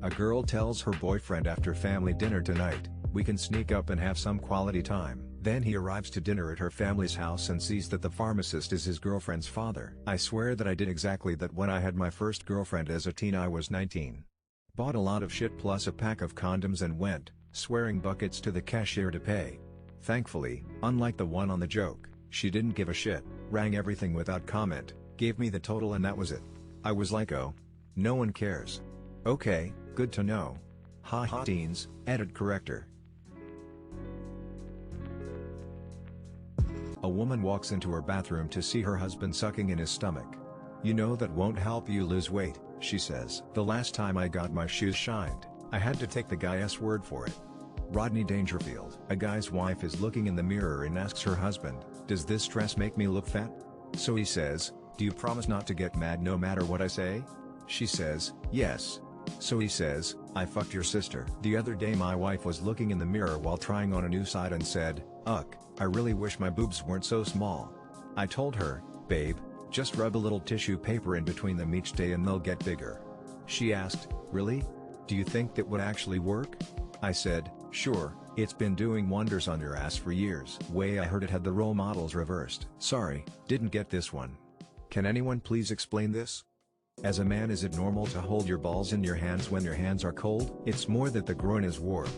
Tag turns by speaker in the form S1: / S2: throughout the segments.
S1: A girl tells her boyfriend after family dinner tonight, "We can sneak up and have some quality time." Then he arrives to dinner at her family's house and sees that the pharmacist is his girlfriend's father. "I swear that I did exactly that when I had my first girlfriend as a teen. I was 19. Bought a lot of shit plus a pack of condoms and went, swearing buckets to the cashier to pay. Thankfully, unlike the one on the joke, she didn't give a shit, rang everything without comment, gave me the total and that was it. I was like, oh. No one cares. Okay, good to know. Ha ha teens, edit corrector." A woman walks into her bathroom to see her husband sucking in his stomach. "You know that won't help you lose weight," she says. "The last time I got my shoes shined, I had to take the guy's word for it." Rodney Dangerfield. A guy's wife is looking in the mirror and asks her husband, "Does this dress make me look fat?" So he says, "Do you promise not to get mad no matter what I say?" She says, "Yes." So he says, "I fucked your sister." The other day my wife was looking in the mirror while trying on a new side and said, "Ugh, I really wish my boobs weren't so small." I told her, "Babe, just rub a little tissue paper in between them each day and they'll get bigger." She asked, "Really? Do you think that would actually work?" I said, "Sure, it's been doing wonders on your ass for years." Way I heard it had the role models reversed. Sorry, didn't get this one. Can anyone please explain this? As a man, is it normal to hold your balls in your hands when your hands are cold? It's more that the groin is warm.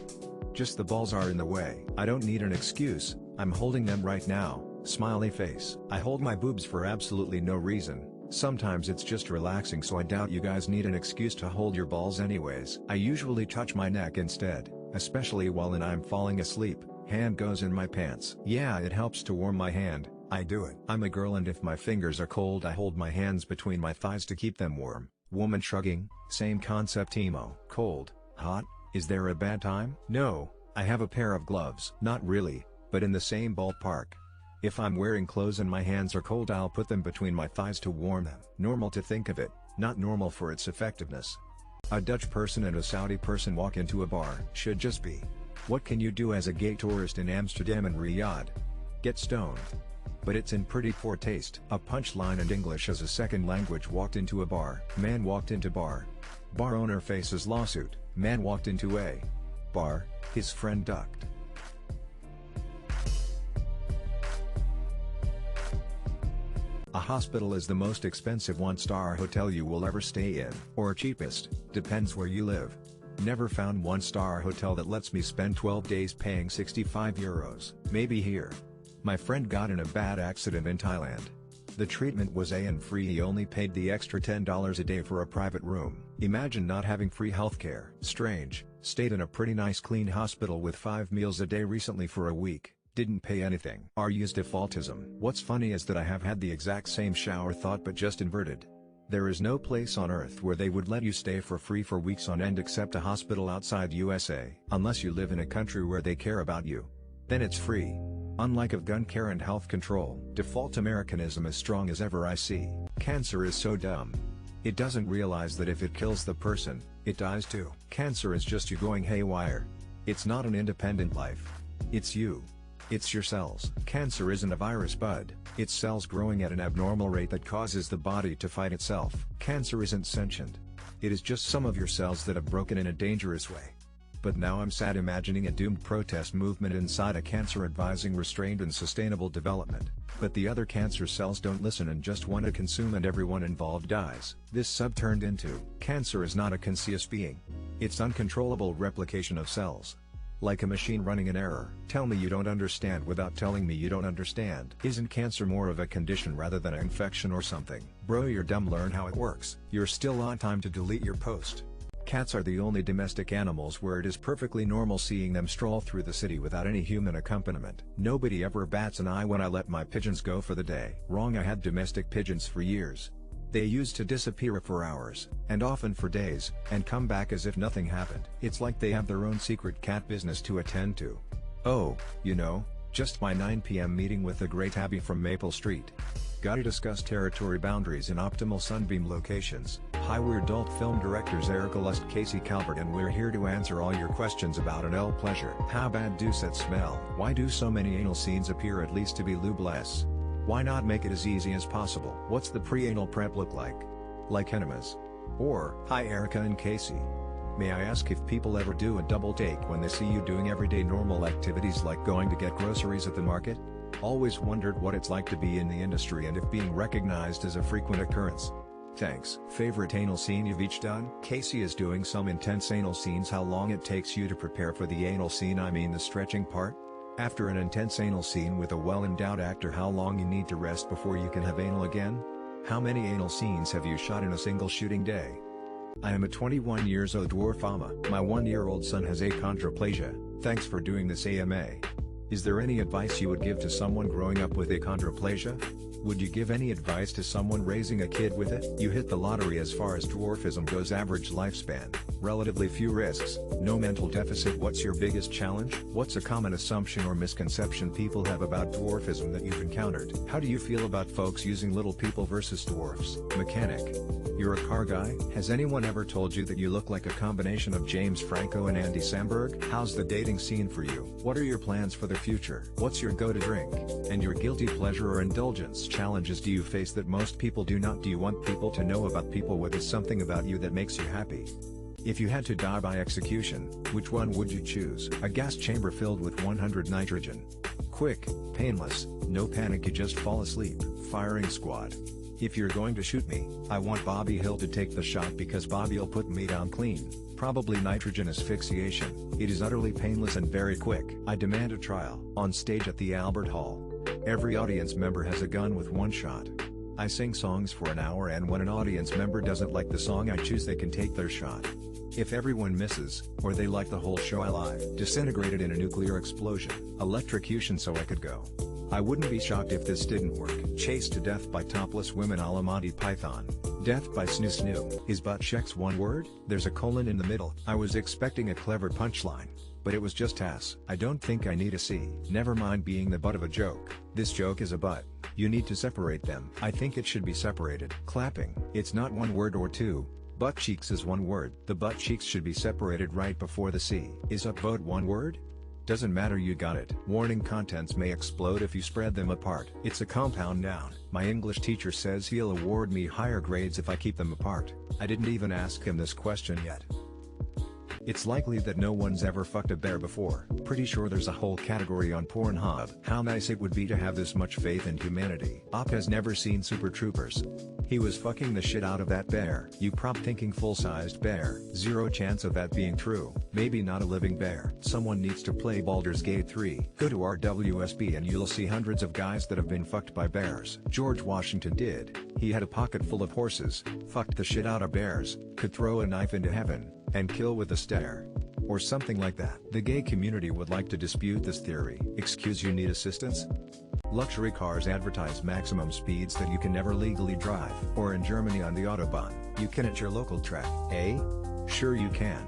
S1: Just the balls are in the way. I don't need an excuse, I'm holding them right now, smiley face. I hold my boobs for absolutely no reason. Sometimes it's just relaxing, so I doubt you guys need an excuse to hold your balls anyways. I usually touch my neck instead, especially while I'm falling asleep. Hand goes in my pants. Yeah, it helps to warm my hand. I do it. I'm a girl and if my fingers are cold I hold my hands between my thighs to keep them warm. Woman shrugging, same concept emo. Cold, hot, is there a bad time? No, I have a pair of gloves. Not really, but in the same ballpark. If I'm wearing clothes and my hands are cold I'll put them between my thighs to warm them. Normal to think of it, not normal for its effectiveness. A Dutch person and a Saudi person walk into a bar. Should just be. What can you do as a gay tourist in Amsterdam and Riyadh? Get stoned. But it's in pretty poor taste. A punchline and English as a second language. Walked into a bar. Man walked into bar. Bar owner faces lawsuit. Man walked into a bar, his friend ducked. A hospital is the most expensive one-star hotel you will ever stay in. Or cheapest, depends where you live. Never found one-star hotel that lets me spend 12 days paying €65. Maybe here. My friend got in a bad accident in Thailand. The treatment was and free, he only paid the extra $10 a day for a private room. Imagine not having free healthcare. Strange, stayed in a pretty nice clean hospital with 5 meals a day recently for a week, didn't pay anything. RU's defaultism. What's funny is that I have had the exact same shower thought but just inverted. There is no place on earth where they would let you stay for free for weeks on end except a hospital outside USA. Unless you live in a country where they care about you. Then it's free. Unlike of gun care and health control. Default Americanism as strong as ever I see. Cancer is so dumb. It doesn't realize that if it kills the person, it dies too. Cancer is just you going haywire. It's not an independent life. It's you. It's your cells. Cancer isn't a virus, bud. It's cells growing at an abnormal rate that causes the body to fight itself. Cancer isn't sentient. It is just some of your cells that have broken in a dangerous way. But now I'm sad imagining a doomed protest movement inside a cancer advising restrained and sustainable development. But the other cancer cells don't listen and just want to consume and everyone involved dies. This sub turned into, cancer is not a conscious being. It's uncontrollable replication of cells. Like a machine running an error. Tell me you don't understand without telling me you don't understand. Isn't cancer more of a condition rather than an infection or something? Bro, you're dumb, learn how it works. You're still on time to delete your post. Cats are the only domestic animals where it is perfectly normal seeing them stroll through the city without any human accompaniment. Nobody ever bats an eye when I let my pigeons go for the day. Wrong, I had domestic pigeons for years. They used to disappear for hours, and often for days, and come back as if nothing happened. It's like they have their own secret cat business to attend to. Oh, you know, just my 9 p.m. meeting with the great Abby from Maple Street. Gotta discuss territory boundaries and optimal sunbeam locations. Hi, we're adult film directors Erica Lust, Casey Calvert, and we're here to answer all your questions about anal pleasure. How bad do sets smell? Why do so many anal scenes appear at least to be lubeless? Why not make it as easy as possible? What's the pre-anal prep look like? Like enemas? Or, hi Erica and Casey. May I ask if people ever do a double take when they see you doing everyday normal activities like going to get groceries at the market? Always wondered what it's like to be in the industry and if being recognized is a frequent occurrence. Thanks. Favorite anal scene you've each done? Casey is doing some intense anal scenes. How long it takes you to prepare for the anal scene, I mean the stretching part? After an intense anal scene with a well-endowed actor, how long you need to rest before you can have anal again? How many anal scenes have you shot in a single shooting day? I am a 21 years old dwarf mama. My 1-year-old son has achondroplasia. Thanks for doing this AMA. Is there any advice you would give to someone growing up with achondroplasia? Would you give any advice to someone raising a kid with it? You hit the lottery as far as dwarfism goes. Average lifespan, relatively few risks, no mental deficit. What's your biggest challenge? What's a common assumption or misconception people have about dwarfism that you've encountered? How do you feel about folks using little people versus dwarfs? Mechanic. You're a car guy? Has anyone ever told you that you look like a combination of James Franco and Andy Samberg? How's the dating scene for you? What are your plans for the future? What's your go-to drink? And your guilty pleasure or indulgence challenges do you face that most people do not? Do you want people to know about people? What is something about you that makes you happy? If you had to die by execution, which one would you choose? A gas chamber filled with 100 nitrogen. Quick, painless, no panic, you just fall asleep. Firing squad. If you're going to shoot me, I want Bobby Hill to take the shot because Bobby'll put me down clean. Probably nitrogen asphyxiation. It is utterly painless and very quick. I demand a trial. On stage at the Albert Hall. Every audience member has a gun with one shot. I sing songs for an hour, and when an audience member doesn't like the song I choose, they can take their shot. If everyone misses, or they like the whole show, I live disintegrated in a nuclear explosion. Electrocution so I could go. I wouldn't be shocked if this didn't work. Chased to death by topless women a la Monty Python. Death by snoo snoo. Is butt checks one word? There's a colon in the middle. I was expecting a clever punchline, but it was just ass. I don't think I need a C. Never mind being the butt of a joke. This joke is a butt. You need to separate them. I think it should be separated. Clapping. It's not one word or two. Butt cheeks is one word. The butt cheeks should be separated right before the C. Is upvote one word? Doesn't matter, you got it. Warning: contents may explode if you spread them apart. It's a compound noun. My English teacher says he'll award me higher grades if I keep them apart. I didn't even ask him this question yet. It's likely that no one's ever fucked a bear before. Pretty sure there's a whole category on Pornhub. How nice it would be to have this much faith in humanity. Op has never seen Super Troopers. He was fucking the shit out of that bear. You prop thinking full-sized bear. Zero chance of that being true. Maybe not a living bear. Someone needs to play Baldur's Gate 3. Go to RWSB and you'll see hundreds of guys that have been fucked by bears. George Washington did. He had a pocket full of horses, fucked the shit out of bears, could throw a knife into heaven, and kill with a stare. Or something like that. The gay community would like to dispute this theory. Excuse, you need assistance? Luxury cars advertise maximum speeds that you can never legally drive. Or in Germany on the Autobahn, you can at your local track, eh? Sure you can.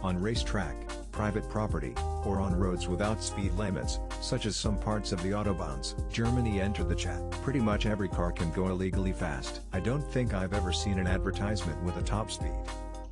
S1: On racetrack, private property, or on roads without speed limits, such as some parts of the Autobahns. Germany entered the chat. Pretty much every car can go illegally fast. I don't think I've ever seen an advertisement with a top speed.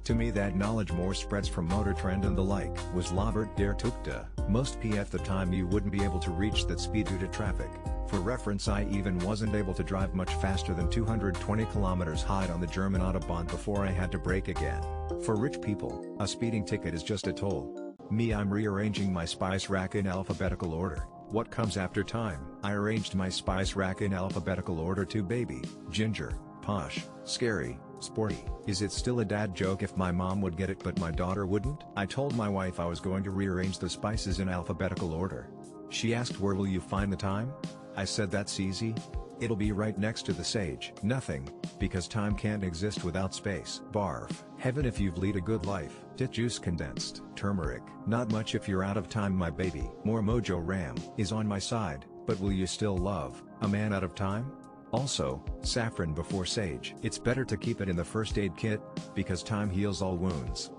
S1: To me that knowledge more spreads from Motor Trend and the like. Was Labert der Tukta. Most PF the time you wouldn't be able to reach that speed due to traffic. For reference, I even wasn't able to drive much faster than 220 km high on the German Autobahn before I had to brake again. For rich people, a speeding ticket is just a toll. Me, I'm rearranging my spice rack in alphabetical order. What comes after time? I arranged my spice rack in alphabetical order to baby, ginger, posh, scary, sporty. Is it still a dad joke if my mom would get it but my daughter wouldn't? I told my wife I was going to rearrange the spices in alphabetical order. She asked, where will you find the time? I said, that's easy. It'll be right next to the sage. Nothing, because time can't exist without space. Barf. Heaven if you've lead a good life. Tit juice condensed. Turmeric. Not much if you're out of time, my baby. More mojo ram is on my side, but will you still love a man out of time? Also, saffron before sage. It's better to keep it in the first aid kit, because time heals all wounds.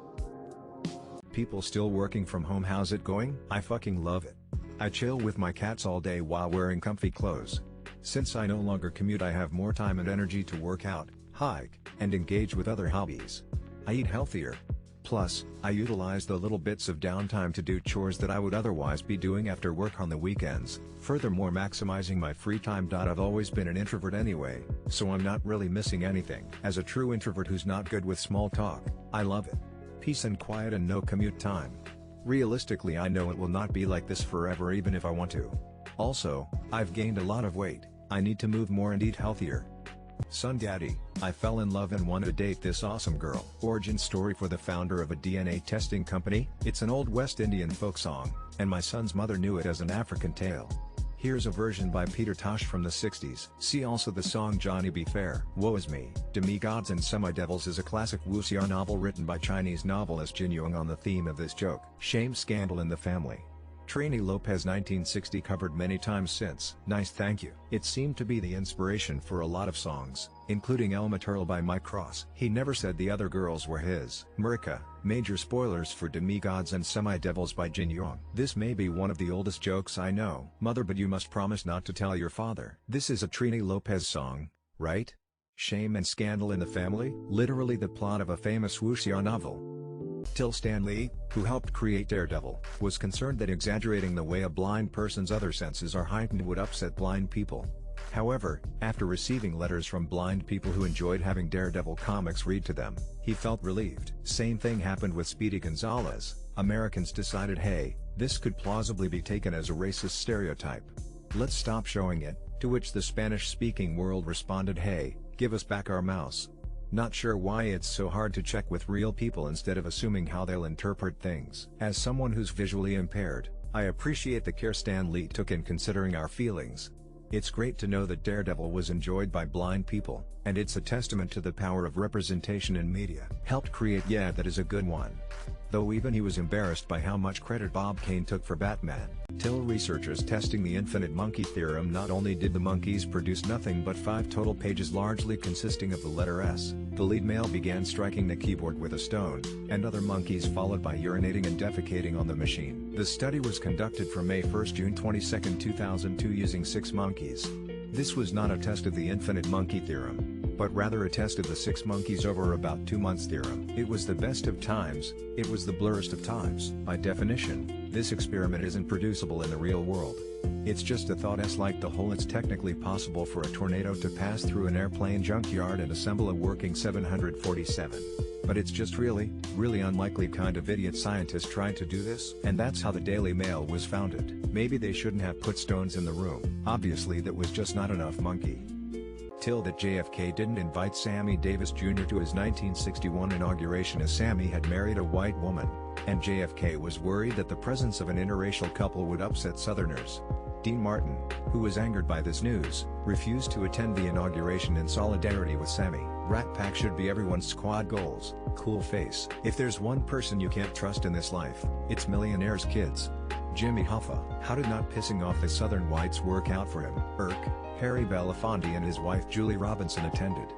S1: People still working from home, how's it going? I fucking love it. I chill with my cats all day while wearing comfy clothes. Since I no longer commute, I have more time and energy to work out, hike, and engage with other hobbies. I eat healthier. Plus, I utilize the little bits of downtime to do chores that I would otherwise be doing after work on the weekends, furthermore maximizing my free time. I've always been an introvert anyway, so I'm not really missing anything. As a true introvert who's not good with small talk, I love it. Peace and quiet and no commute time. Realistically, I know it will not be like this forever even if I want to. Also, I've gained a lot of weight, I need to move more and eat healthier. Son Daddy, I fell in love and wanted to date this awesome girl. Origin story for the founder of a DNA testing company. It's an old West Indian folk song, and my son's mother knew it as an African tale. Here's a version by Peter Tosh from the 60s. See also the song Johnny Be Fair. Woe is Me, Demigods and Semi-Devils is a classic wuxia novel written by Chinese novelist Jin Yong on the theme of this joke. Shame scandal in the family. Trini Lopez 1960 covered many times since. Nice thank you. It seemed to be the inspiration for a lot of songs, including Elma Turtle by Mike Cross. He never said the other girls were his. Murika, major spoilers for Demigods and Semi-Devils by Jin Yong. This may be one of the oldest jokes I know. Mother, but you must promise not to tell your father. This is a Trini Lopez song, right? Shame and scandal in the family? Literally the plot of a famous wuxia novel. Till Stan Lee, who helped create Daredevil, was concerned that exaggerating the way a blind person's other senses are heightened would upset blind people. However, after receiving letters from blind people who enjoyed having Daredevil comics read to them, he felt relieved. Same thing happened with Speedy Gonzales. Americans decided, hey, this could plausibly be taken as a racist stereotype. Let's stop showing it, to which the Spanish-speaking world responded, hey, give us back our mouse. Not sure why it's so hard to check with real people instead of assuming how they'll interpret things. As someone who's visually impaired, I appreciate the care Stan Lee took in considering our feelings. It's great to know that Daredevil was enjoyed by blind people, and it's a testament to the power of representation in media. Helped create Yeah, that is a good one. Though even he was embarrassed by how much credit Bob Kane took for Batman. Till researchers testing the infinite monkey theorem, not only did the monkeys produce nothing but 5 total pages largely consisting of the letter S, the lead male began striking the keyboard with a stone, and other monkeys followed by urinating and defecating on the machine. The study was conducted from May 1 to June 22, 2002 using 6 monkeys. This was not a test of the infinite monkey theorem, but rather a test of the 6 monkeys over about 2 months theorem. It was the best of times, it was the blurriest of times. By definition, this experiment isn't producible in the real world. It's just a thought. Like the whole, it's technically possible for a tornado to pass through an airplane junkyard and assemble a working 747. But it's just really unlikely. Kind of idiot scientists tried to do this, and that's how the Daily Mail was founded. Maybe they shouldn't have put stones in the room. Obviously that was just not enough monkey. Till that JFK didn't invite Sammy Davis Jr. to his 1961 inauguration as Sammy had married a white woman, and JFK was worried that the presence of an interracial couple would upset Southerners. Dean Martin, who was angered by this news, refused to attend the inauguration in solidarity with Sammy. Rat Pack should be everyone's squad goals. Cool face. If there's one person you can't trust in this life, it's millionaires' kids. Jimmy Hoffa. How did not pissing off the Southern whites work out for him? Harry Belafonte and his wife Julie Robinson attended.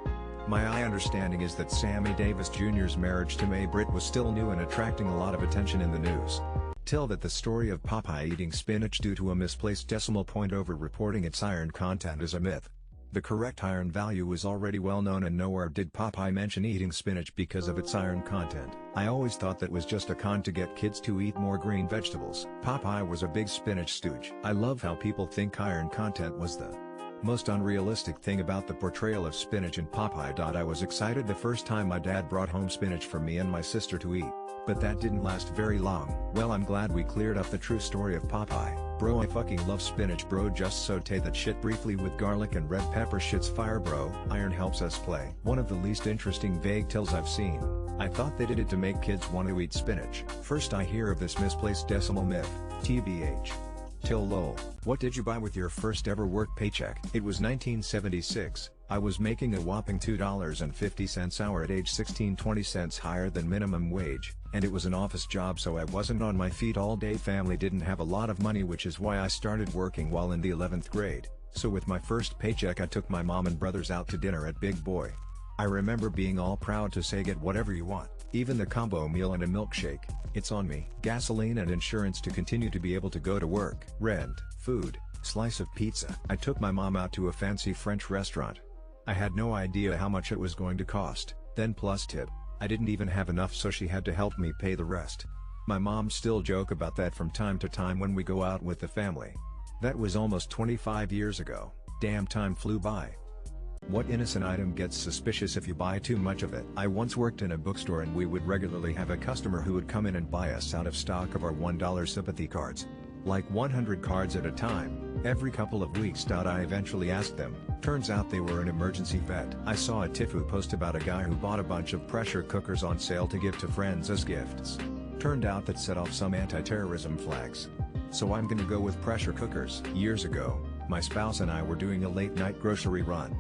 S1: My understanding is that Sammy Davis Jr.'s marriage to Mae Britt was still new and attracting a lot of attention in the news. Till that the story of Popeye eating spinach due to a misplaced decimal point over reporting its iron content is a myth. The correct iron value was already well known, and nowhere did Popeye mention eating spinach because of its iron content. I always thought that was just a con to get kids to eat more green vegetables. Popeye was a big spinach stooge. I love how people think iron content was the most unrealistic thing about the portrayal of spinach in Popeye. I was excited the first time my dad brought home spinach for me and my sister to eat, but that didn't last very long. Well, I'm glad we cleared up the true story of Popeye. Bro, I fucking love spinach, bro. Just saute that shit briefly with garlic and red pepper. Shit's fire, bro. Iron helps us play. One of the least interesting vague tales I've seen. I thought they did it to make kids want to eat spinach. First I hear of this misplaced decimal myth, TBH. Till lol. What did you buy with your first ever work paycheck? It was 1976. I was making a whopping $2.50 hour at age 16, 20 cents higher than minimum wage, and it was an office job, so I wasn't on my feet all day. Family didn't have a lot of money, which is why I started working while in the 11th grade. So with my first paycheck I took my mom and brothers out to dinner at Big Boy. I remember being all proud to say, get whatever you want, even the combo meal and a milkshake. It's on me. Gasoline and insurance to continue to be able to go to work. Rent, food, slice of pizza. I took my mom out to a fancy French restaurant. I had no idea how much it was going to cost, then plus tip. I didn't even have enough, so she had to help me pay the rest. My mom still joke about that from time to time when we go out with the family. That was almost 25 years ago. Damn, time flew by. What innocent item gets suspicious if you buy too much of it? I once worked in a bookstore and we would regularly have a customer who would come in and buy us out of stock of our $1 sympathy cards. Like 100 cards at a time, every couple of weeks. I eventually asked them, turns out they were an emergency vet. I saw a Tifu post about a guy who bought a bunch of pressure cookers on sale to give to friends as gifts. Turned out that set off some anti-terrorism flags. So I'm gonna go with pressure cookers. Years ago, my spouse and I were doing a late-night grocery run.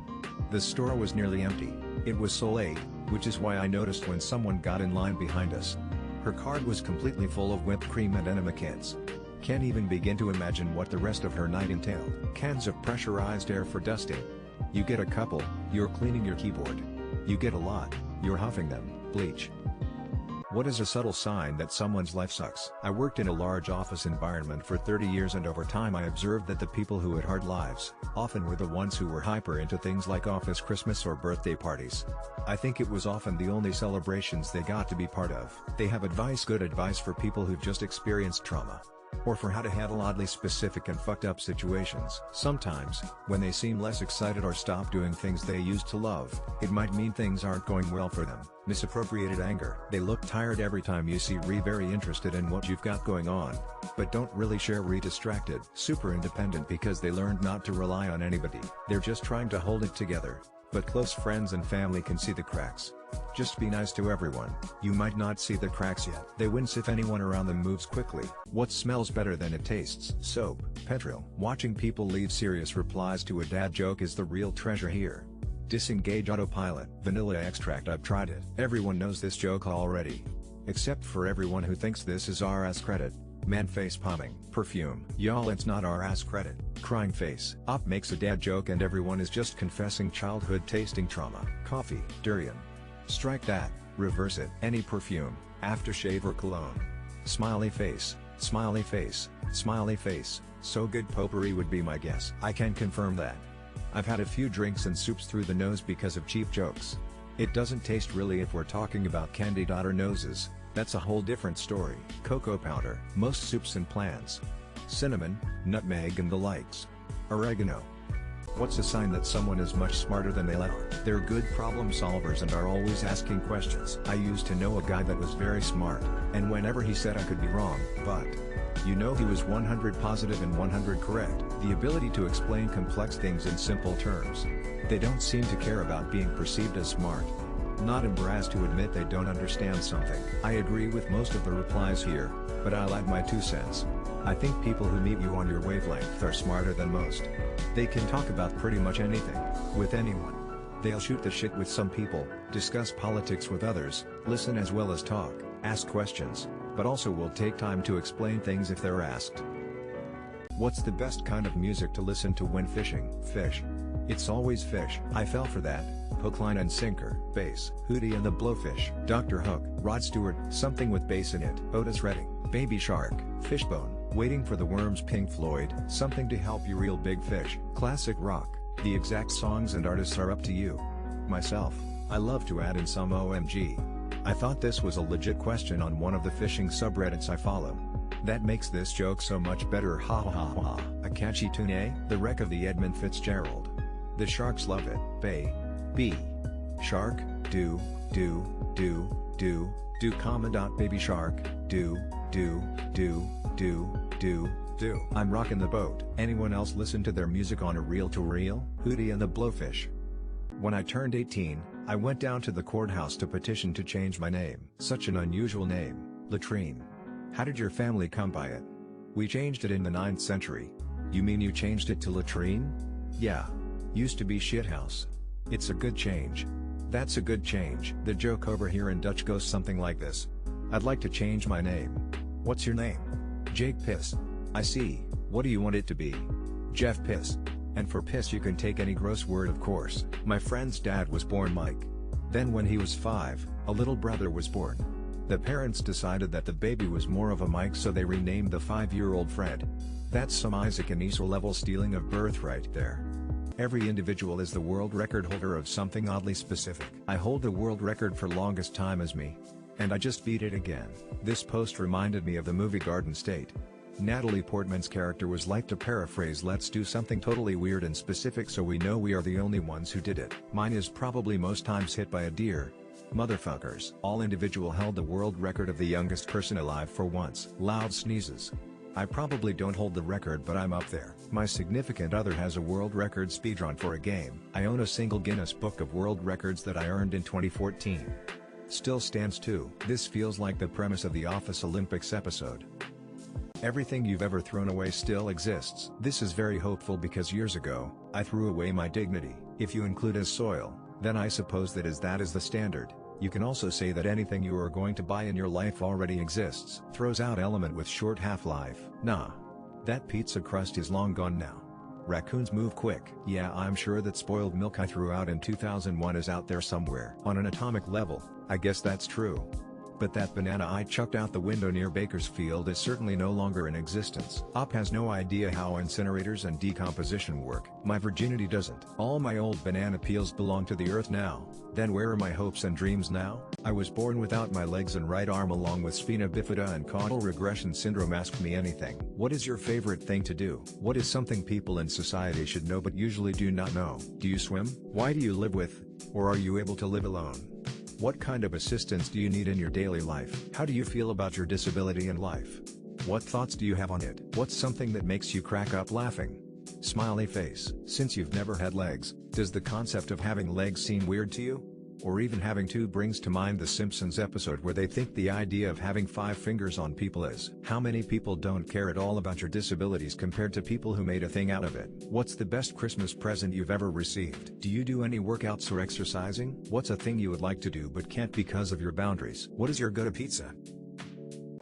S1: The store was nearly empty. It was so late, which is why I noticed when someone got in line behind us. Her cart was completely full of whipped cream and enema cans. Can't even begin to imagine what the rest of her night entailed. Cans of pressurized air for dusting. You get a couple, you're cleaning your keyboard. You get a lot, you're huffing them. Bleach. What is a subtle sign that someone's life sucks? I worked in a large office environment for 30 years and over time I observed that the people who had hard lives, often were the ones who were hyper into things like office Christmas or birthday parties. I think it was often the only celebrations they got to be part of. They have good advice for people who've just experienced trauma. Or for how to handle oddly specific and fucked up situations. Sometimes, when they seem less excited or stop doing things they used to love, it might mean things aren't going well for them. Misappropriated anger. They look tired every time you see very interested in what you've got going on, but don't really share distracted. Super independent because they learned not to rely on anybody. They're just trying to hold it together, but close friends and family can see the cracks. Just be nice to everyone. You might not see the cracks yet. They wince if anyone around them moves quickly. What smells better than it tastes? Soap. Petrol. Watching people leave serious replies to a dad joke is the real treasure here. Disengage autopilot. Vanilla extract. I've tried it. Everyone knows this joke already. Except for everyone who thinks this is our ass credit. Man face palming. Perfume. Y'all, it's not our ass credit. Crying face. Op makes a dad joke and everyone is just confessing childhood tasting trauma. Coffee. Durian. Strike that, reverse it. Any perfume, aftershave or cologne. Smiley face, smiley face, smiley face. So good potpourri would be my guess. I can confirm that. I've had a few drinks and soups through the nose because of cheap jokes. It doesn't taste really if we're talking about candy or noses, that's a whole different story. Cocoa powder. Most soups and plants. Cinnamon, nutmeg and the likes. Oregano. What's a sign that someone is much smarter than they let on? They're good problem solvers and are always asking questions. I used to know a guy that was very smart, and whenever he said I could be wrong, but you know he was 100 positive and 100 correct. The ability to explain complex things in simple terms. They don't seem to care about being perceived as smart. Not embarrassed to admit they don't understand something. I agree with most of the replies here, but I'll add my 2 cents. I think people who meet you on your wavelength are smarter than most. They can talk about pretty much anything, with anyone. They'll shoot the shit with some people, discuss politics with others, listen as well as talk, ask questions, but also will take time to explain things if they're asked. What's the best kind of music to listen to when fishing? Fish. It's always fish. I fell for that. Hook, line and sinker. Bass. Hootie and the Blowfish. Dr. Hook. Rod Stewart. Something with bass in it. Otis Redding. Baby Shark. Fishbone. Waiting for the Worms. Pink Floyd. Something to help you reel big fish. Classic rock. The exact songs and artists are up to you. Myself, I love to add in some OMG. I thought this was a legit question on one of the fishing subreddits I follow. That makes this joke so much better, ha ha ha ha. A catchy tune, eh? The Wreck of the Edmund Fitzgerald. The Sharks love it. B. Shark, do, comma. Baby Shark, do. I'm rockin' the boat. Anyone else listen to their music on a reel-to-reel? Hootie and the Blowfish. When I turned 18, I went down to the courthouse to petition to change my name. Such an unusual name, Latrine. How did your family come by it? We changed it in the 9th century. You mean you changed it to latrine? Yeah. Used to be shithouse. It's a good change. That's a good change. The joke over here in Dutch goes something like this. I'd like to change my name. What's your name? Jake Piss. I see. What do you want it to be? Jeff Piss. And for piss you can take any gross word, of course. My friend's dad was born Mike. Then when he was 5, a little brother was born. The parents decided that the baby was more of a Mike, so they renamed the 5-year-old Fred. That's some Isaac and Esau level stealing of birth right there. Every individual is the world record holder of something oddly specific. I hold the world record for longest time as me. And I just beat it again. This post reminded me of the movie Garden State. Natalie Portman's character was like, to paraphrase, let's do something totally weird and specific so we know we are the only ones who did it. Mine is probably most times hit by a deer. Motherfuckers. All individual held the world record of the youngest person alive for once. Loud sneezes. I probably don't hold the record, but I'm up there. My significant other has a world record speedrun for a game. I own a single Guinness Book of World Records that I earned in 2014. Still stands too. This feels like the premise of the Office Olympics episode. Everything you've ever thrown away still exists. This is very hopeful because years ago, I threw away my dignity. If you include as soil, then I suppose that is the standard. You can also say that anything you are going to buy in your life already exists. Throws out element with short half-life. Nah. That pizza crust is long gone now. Raccoons move quick. Yeah, I'm sure that spoiled milk I threw out in 2001 is out there somewhere. On an atomic level, I guess that's true. But that banana I chucked out the window near Bakersfield is certainly no longer in existence. Op has no idea how incinerators and decomposition work. My virginity doesn't. All my old banana peels belong to the earth now. Then where are my hopes and dreams now? I was born without my legs and right arm along with spina bifida and caudal regression syndrome. Ask me anything. What is your favorite thing to do? What is something people in society should know but usually do not know? Do you swim? Why do you live with, or are you able to live alone? What kind of assistance do you need in your daily life? How do you feel about your disability in life? What thoughts do you have on it? What's something that makes you crack up laughing? Smiley face. Since you've never had legs, does the concept of having legs seem weird to you? Or even having two brings to mind the Simpsons episode where they think the idea of having 5 fingers on people is. How many people don't care at all about your disabilities compared to people who made a thing out of it? What's the best Christmas present you've ever received? Do you do any workouts or exercising? What's a thing you would like to do but can't because of your boundaries? What is your go-to pizza?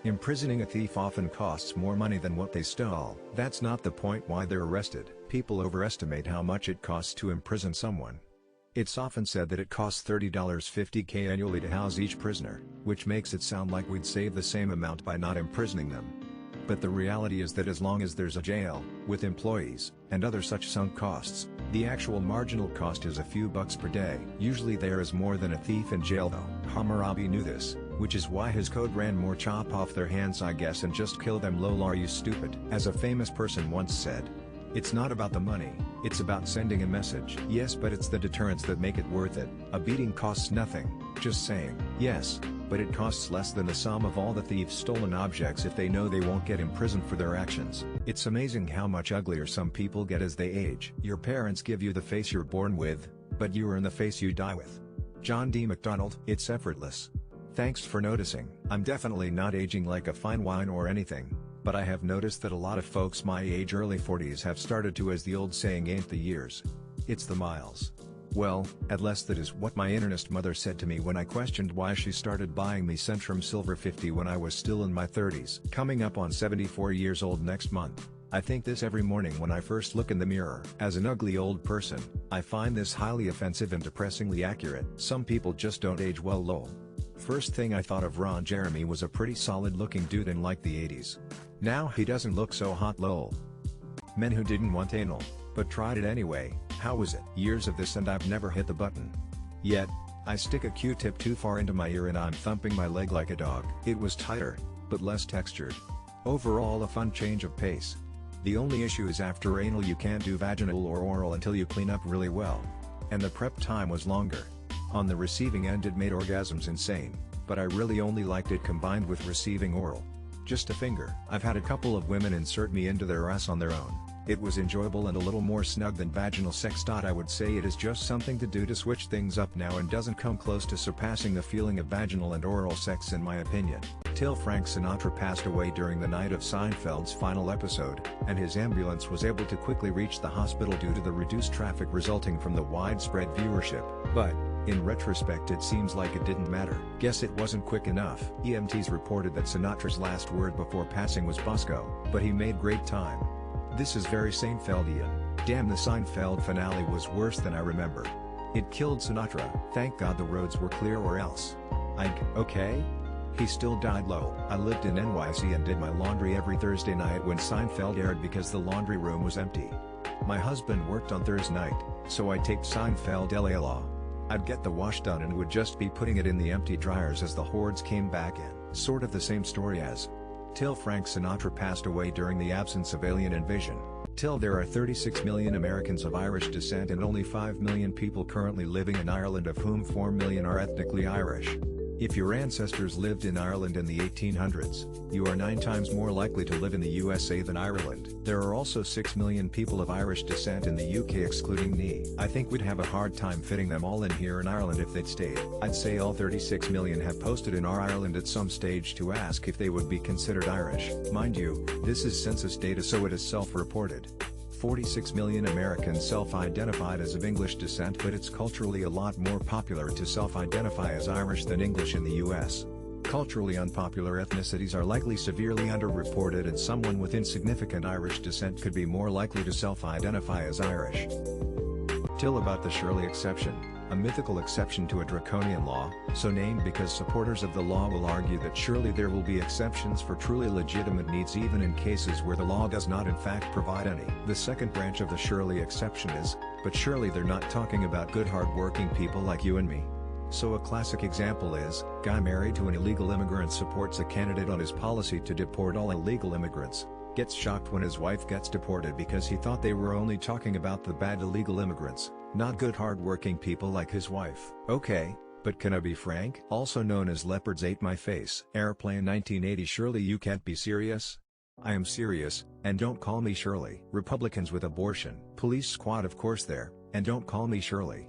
S1: Imprisoning a thief often costs more money than what they stole. That's not the point why they're arrested. People overestimate how much it costs to imprison someone. It's often said that it costs $30.50 annually to house each prisoner, which makes it sound like we'd save the same amount by not imprisoning them. But the reality is that as long as there's a jail, with employees, and other such sunk costs, the actual marginal cost is a few bucks per day. Usually there is more than a thief in jail though. Hammurabi knew this, which is why his code ran more chop off their hands I guess and just kill them. Lol, are you stupid? As a famous person once said, it's not about the money, it's about sending a message. Yes, but it's the deterrents that make it worth it. A beating costs nothing, just saying. Yes, but it costs less than the sum of all the thieves' stolen objects if they know they won't get imprisoned for their actions. It's amazing how much uglier some people get as they age. Your parents give you the face you're born with, but you earn the face you die with. John D. MacDonald. It's effortless. Thanks for noticing. I'm definitely not aging like a fine wine or anything. But I have noticed that a lot of folks my age, early 40s, have started to, as the old saying, ain't the years. It's the miles. Well, at least that is what my internist mother said to me when I questioned why she started buying me Centrum Silver 50 when I was still in my 30s. Coming up on 74 years old next month. I think this every morning when I first look in the mirror. As an ugly old person, I find this highly offensive and depressingly accurate. Some people just don't age well. Lol. First thing I thought of Ron Jeremy was a pretty solid looking dude in like the 80s. Now he doesn't look so hot. Lol. Men who didn't want anal, but tried it anyway. How was it? Years of this and I've never hit the button. Yet, I stick a Q-tip too far into my ear and I'm thumping my leg like a dog. It was tighter, but less textured. Overall a fun change of pace. The only issue is after anal you can't do vaginal or oral until you clean up really well. And the prep time was longer. On the receiving end it made orgasms insane, but I really only liked it combined with receiving oral. Just a finger. I've had a couple of women insert me into their ass on their own. It was enjoyable and a little more snug than vaginal sex. I would say it is just something to do to switch things up now and doesn't come close to surpassing the feeling of vaginal and oral sex in my opinion. Till Frank Sinatra passed away during the night of Seinfeld's final episode, and his ambulance was able to quickly reach the hospital due to the reduced traffic resulting from the widespread viewership. But, in retrospect it seems like it didn't matter. Guess it wasn't quick enough. EMTs reported that Sinatra's last word before passing was Bosco, but he made great time. This is very Seinfeldian. Damn, the Seinfeld finale was worse than I remember. It killed Sinatra. Thank God the roads were clear or else. Okay? He still died. Lol. I lived in NYC and did my laundry every Thursday night when Seinfeld aired because the laundry room was empty. My husband worked on Thursday night, so I taped Seinfeld LA. I'd get the wash done and would just be putting it in the empty dryers as the hordes came back in. Sort of the same story as Till Frank Sinatra passed away during the absence of alien invasion. Till there are 36 million Americans of Irish descent and only 5 million people currently living in Ireland, of whom 4 million are ethnically Irish. If your ancestors lived in Ireland in the 1800s, you are 9 times more likely to live in the USA than Ireland. There are also 6 million people of Irish descent in the UK excluding me. I think we'd have a hard time fitting them all in here in Ireland if they'd stayed. I'd say all 36 million have posted in our Ireland at some stage to ask if they would be considered Irish. Mind you, this is census data, so it is self-reported. 46 million Americans self-identified as of English descent, but it's culturally a lot more popular to self-identify as Irish than English in the US. Culturally unpopular ethnicities are likely severely underreported, and someone with insignificant Irish descent could be more likely to self-identify as Irish. Till about the Shirley exception, a mythical exception to a draconian law, so named because supporters of the law will argue that surely there will be exceptions for truly legitimate needs even in cases where the law does not in fact provide any. The second branch of the Shirley exception is, but surely they're not talking about good hard-working people like you and me. So a classic example is, guy married to an illegal immigrant supports a candidate on his policy to deport all illegal immigrants. Gets shocked when his wife gets deported because he thought they were only talking about the bad illegal immigrants, not good hard-working people like his wife. Okay, but can I be frank? Also known as Leopards Ate My Face. Airplane 1980. Surely you can't be serious? I am serious, and don't call me Shirley. Republicans with abortion. Police squad, of course there, and don't call me Shirley.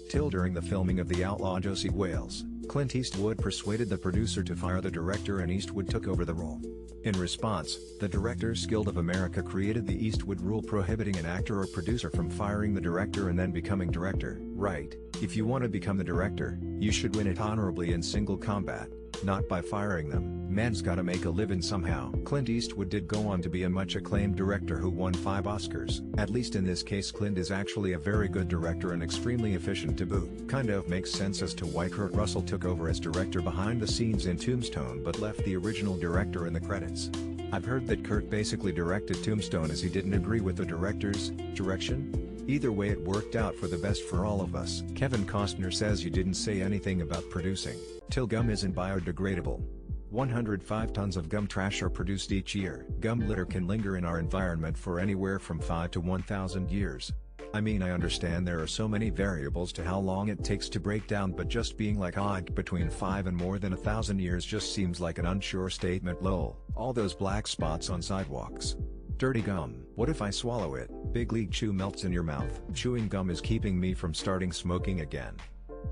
S1: Till during the filming of The Outlaw Josie Wales, Clint Eastwood persuaded the producer to fire the director and Eastwood took over the role. In response, the Directors Guild of America created the Eastwood rule prohibiting an actor or producer from firing the director and then becoming director. Right, if you want to become the director, you should win it honorably in single combat, not by firing them. Man's gotta make a living somehow. Clint Eastwood did go on to be a much acclaimed director who won 5 Oscars. At least in this case Clint is actually a very good director and extremely efficient to boot. Kind of makes sense as to why Kurt Russell took over as director behind the scenes in Tombstone but left the original director in the credits. I've heard that Kurt basically directed Tombstone as he didn't agree with the director's direction. Either way it worked out for the best for all of us. Kevin Costner says you didn't say anything about producing. Till gum isn't biodegradable. 105 tons of gum trash are produced each year. Gum litter can linger in our environment for anywhere from 5 to 1,000 years. I mean, I understand there are so many variables to how long it takes to break down, but just being like between 5 and more than 1,000 years just seems like an unsure statement. Lol. All those black spots on sidewalks. Dirty gum. What if I swallow it? Big League Chew melts in your mouth. Chewing gum is keeping me from starting smoking again.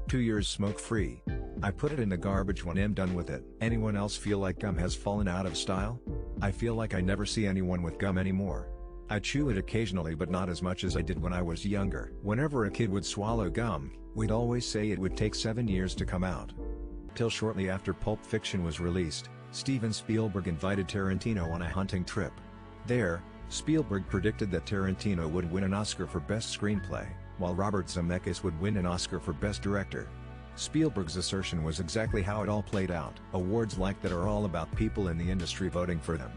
S1: 2 years smoke-free. I put it in the garbage when I'm done with it. Anyone else feel like gum has fallen out of style? I feel like I never see anyone with gum anymore. I chew it occasionally but not as much as I did when I was younger. Whenever a kid would swallow gum, we'd always say it would take 7 years to come out. Till shortly after Pulp Fiction was released, Steven Spielberg invited Tarantino on a hunting trip. There, Spielberg predicted that Tarantino would win an Oscar for Best Screenplay, while Robert Zemeckis would win an Oscar for Best Director. Spielberg's assertion was exactly how it all played out. Awards like that are all about people in the industry voting for them.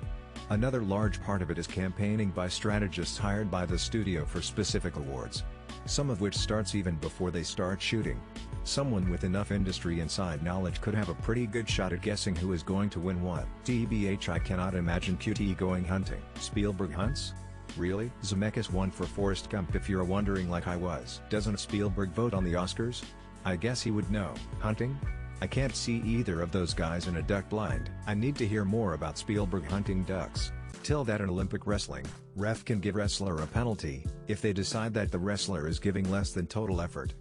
S1: Another large part of it is campaigning by strategists hired by the studio for specific awards, some of which starts even before they start shooting. Someone with enough industry inside knowledge could have a pretty good shot at guessing who is going to win what. TBH, I cannot imagine QT going hunting. Spielberg hunts? Really? Zemeckis won for Forrest Gump if you're wondering like I was. Doesn't Spielberg vote on the Oscars? I guess he would know. Hunting? I can't see either of those guys in a duck blind. I need to hear more about Spielberg hunting ducks. Till that in Olympic wrestling, ref can give wrestler a penalty, if they decide that the wrestler is giving less than total effort.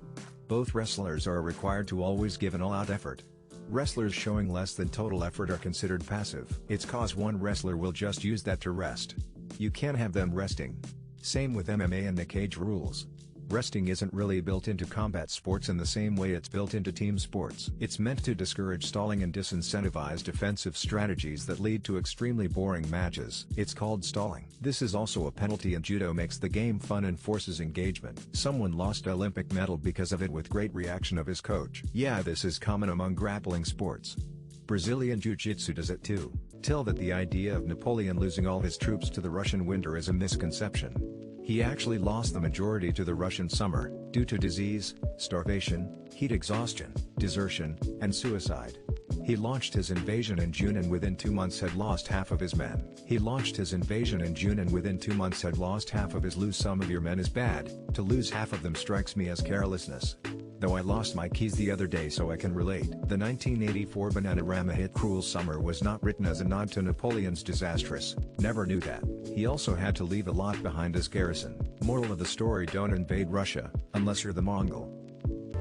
S1: Both wrestlers are required to always give an all-out effort. Wrestlers showing less than total effort are considered passive. It's cause one wrestler will just use that to rest. You can't have them resting. Same with MMA and the cage rules. Resting isn't really built into combat sports in the same way it's built into team sports. It's meant to discourage stalling and disincentivize defensive strategies that lead to extremely boring matches. It's called stalling. This is also a penalty, and judo makes the game fun and forces engagement. Someone lost Olympic medal because of it with great reaction of his coach. Yeah, this is common among grappling sports. Brazilian Jiu-Jitsu does it too. Till that the idea of Napoleon losing all his troops to the Russian winter is a misconception. He actually lost the majority to the Russian summer, due to disease, starvation, heat exhaustion, desertion, and suicide. He launched his invasion in June and within 2 months had lost half of his men. He launched his invasion in June and within 2 months had lost half of his. Lose some of your men is bad, to lose half of them strikes me as carelessness. Though I lost my keys the other day so I can relate. The 1984 Bananarama hit Cruel Summer was not written as a nod to Napoleon's disastrous, never knew that. He also had to leave a lot behind as garrison. Moral of the story: don't invade Russia, unless you're the Mongol.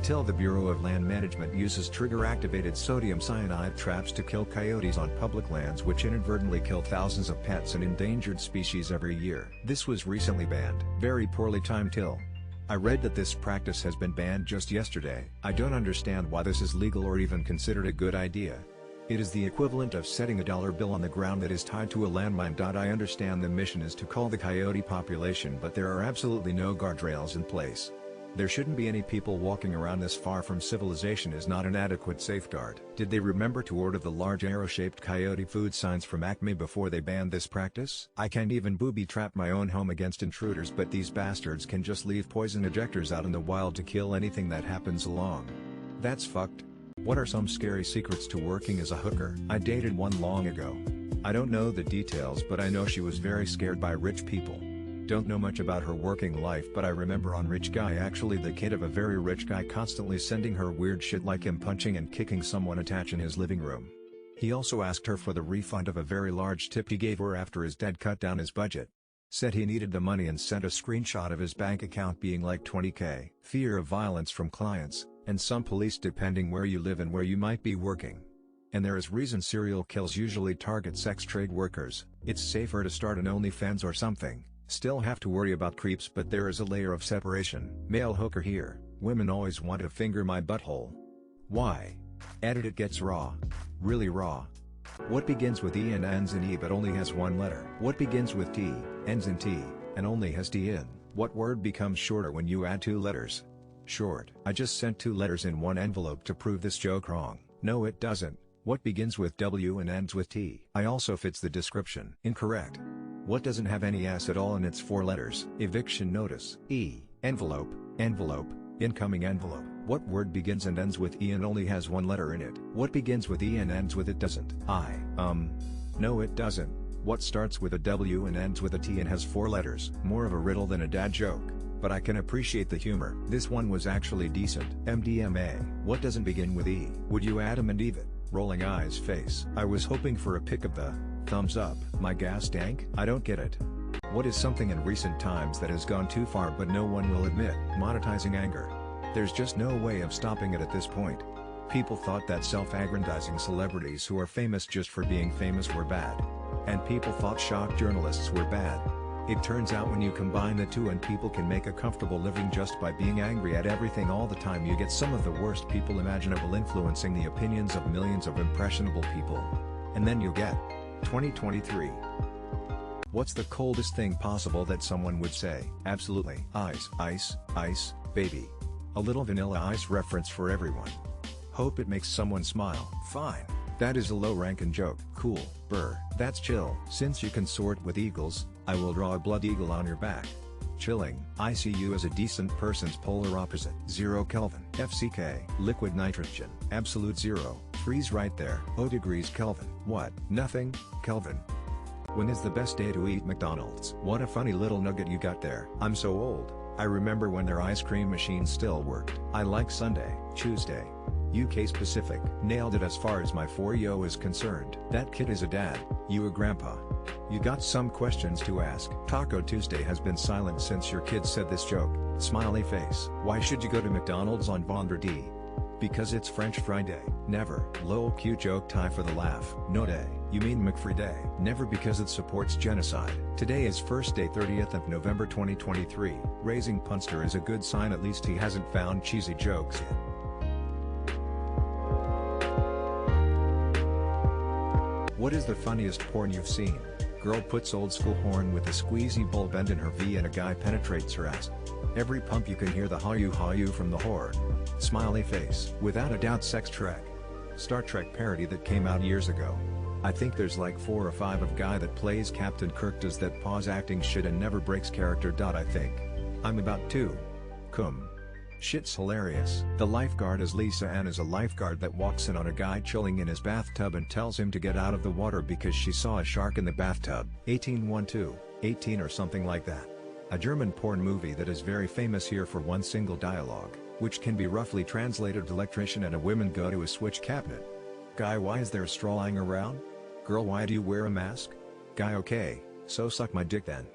S1: Till the Bureau of Land Management uses trigger-activated sodium cyanide traps to kill coyotes on public lands, which inadvertently kill thousands of pets and endangered species every year. This was recently banned. Very poorly timed till. I read that this practice has been banned just yesterday. I don't understand why this is legal or even considered a good idea. It is the equivalent of setting a dollar bill on the ground that is tied to a landmine. I understand the mission is to cull the coyote population, but there are absolutely no guardrails in place. There shouldn't be any people walking around this far from civilization is not an adequate safeguard. Did they remember to order the large arrow-shaped coyote food signs from Acme before they banned this practice? I can't even booby-trap my own home against intruders, but these bastards can just leave poison ejectors out in the wild to kill anything that happens along. That's fucked. What are some scary secrets to working as a hooker? I dated one long ago. I don't know the details, but I know she was very scared by rich people. Don't know much about her working life, but I remember on Rich Guy, actually the kid of a very rich guy, constantly sending her weird shit like him punching and kicking someone attached in his living room. He also asked her for the refund of a very large tip he gave her after his dad cut down his budget. Said he needed the money and sent a screenshot of his bank account being like $20K. Fear of violence from clients, and some police depending where you live and where you might be working. And there is reason serial kills usually target sex trade workers. It's safer to start an OnlyFans or something. Still have to worry about creeps, but there is a layer of separation. Male hooker here: women always want to finger my butthole. Why? Edit: it gets raw. Really raw. What begins with E and ends in E but only has one letter? What begins with T, ends in T, and only has T in? What word becomes shorter when you add 2 letters? Short. I just sent 2 letters in one envelope to prove this joke wrong. No, it doesn't. What begins with W and ends with T? I also fits the description. Incorrect. What doesn't have any S at all in its 4 letters? Eviction notice. E. Envelope. Envelope. Incoming envelope. What word begins and ends with E and only has 1 letter in it? What begins with E and ends with it doesn't? No, it doesn't. What starts with a W and ends with a T and has 4 letters? More of a riddle than a dad joke, but I can appreciate the humor. This one was actually decent. MDMA. What doesn't begin with E? Would you Adam and Eve it? Rolling eyes face. I was hoping for a pic of the thumbs up. My gas tank? I don't get it. What is something in recent times that has gone too far but no one will admit? Monetizing anger. There's just no way of stopping it at this point. People thought that self-aggrandizing celebrities who are famous just for being famous were bad. And people thought shock journalists were bad. It turns out when you combine the two and people can make a comfortable living just by being angry at everything all the time, you get some of the worst people imaginable influencing the opinions of millions of impressionable people. And then you get 2023. What's the coldest thing possible that someone would say? Absolutely. Ice, ice, ice, baby. A little Vanilla Ice reference for everyone. Hope it makes someone smile. Fine. That is a low-ranking joke. Cool. Brr. That's chill. Since you consort with eagles, I will draw a blood eagle on your back. Chilling. I see you as a decent person's polar opposite. 0 Kelvin. FCK. Liquid nitrogen. Absolute 0. Freeze right there. 0 degrees Kelvin. What? Nothing, Kelvin. When is the best day to eat McDonald's? What a funny little nugget you got there. I'm so old. I remember when their ice cream machine still worked. I like Sunday, Tuesday. UK specific. Nailed it as far as my 4-yo is concerned. That kid is a dad, you a grandpa. You got some questions to ask. Taco Tuesday has been silent since your kid said this joke. Smiley face. Why should you go to McDonald's on Vendredi? Because it's French Fry Day. Never. Lol, cute joke, tie for the laugh. No day. You mean McFree Day? Never, because it supports genocide. Today is first day 30th of November 2023. Raising Punster is a good sign, at least he hasn't found cheesy jokes yet. What is the funniest porn you've seen? Girl puts old school horn with a squeezy bulb end in her V and a guy penetrates her ass. Every pump you can hear the ha-you from the horn. Smiley face. Without a doubt Sex Trek. Star Trek parody that came out years ago. I think there's like 4 or 5 of guy that plays Captain Kirk does that pause acting shit and never breaks character. I think I'm about to cum. Shit's hilarious. The lifeguard is Lisa and is a lifeguard that walks in on a guy chilling in his bathtub and tells him to get out of the water because she saw a shark in the bathtub. 1812, 18 or something like that. A German porn movie that is very famous here for one single dialogue, which can be roughly translated: electrician and a woman go to a switch cabinet. Guy, why is there a straw lying around? Girl, why do you wear a mask? Guy, okay, so suck my dick then.